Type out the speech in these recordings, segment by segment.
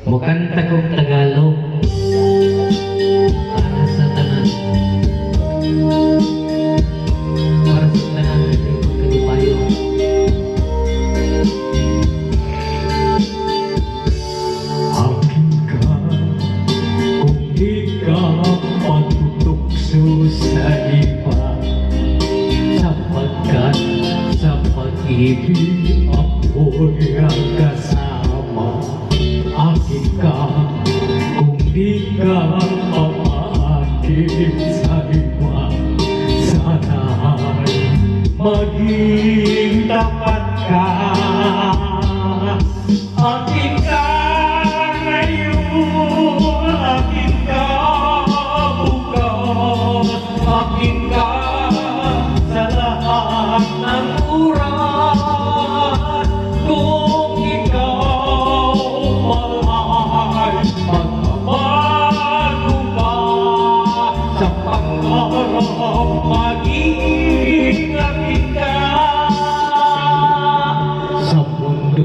Mukanta kong Tagalog para sa tanan. Para sa tanan natin magkalipayo. Akin ka kung di ka patutukso sa iba, sapagkat sa pag-ibig ako'y ang kasama. Akin ka kung di ka mamaakit sa iba, sana'y maging tapat ka. Akin ka ngayon, akin ka bukas, akin ka sa lahat ng oras. Kung ikaw mahal, magbabago ba sa pangarap, maging akin ka. Sa mundo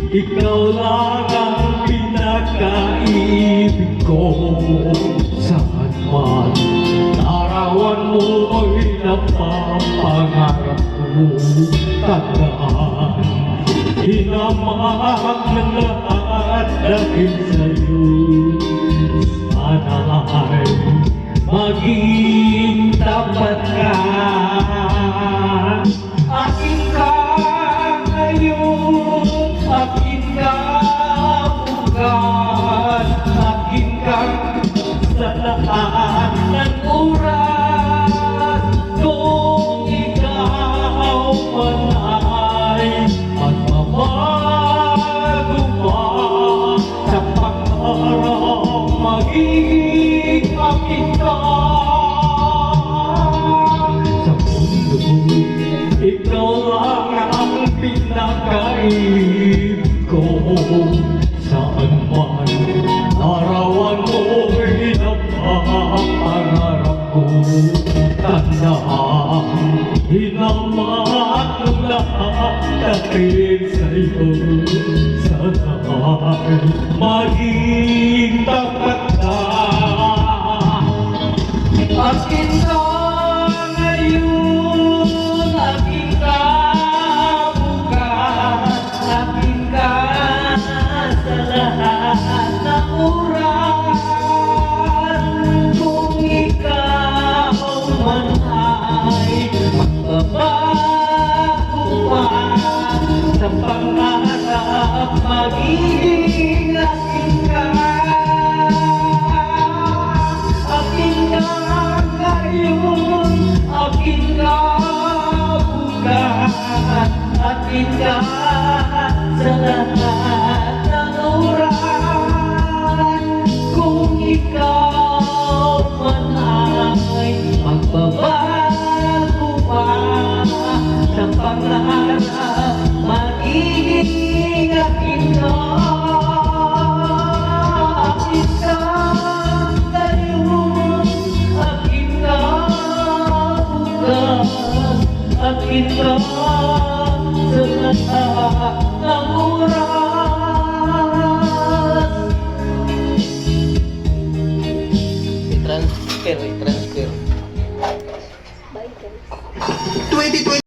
ikaw lang ang pinakaibig ko. Saan man larawan mo'y napapangarap ko. Tandaan, hinamak ng lahat dahil sa'yo. Sana'y maging tapat ka. Akin ka ngayon, akin ka bukas, akin ka sa lahat ng oras. Kung ikaw man ay magbabago pa sa pangarap, magiging akin ka. Sa mundo ikaw lang ang pinakaibig ko. Saan man larawan mo'y napapangarap ko. Tandaan, hinamak ng lahat dahil sa'yo. Sana'y maging tapat ka. Akin ka ngayon, akin ka bukas, akin ka sa lahat ng oras. Kung ikaw man ay magbabago pa sa pangarap, magiging akin ka. Akin ka ngayon, akin ka bukas, akin ka sa lahat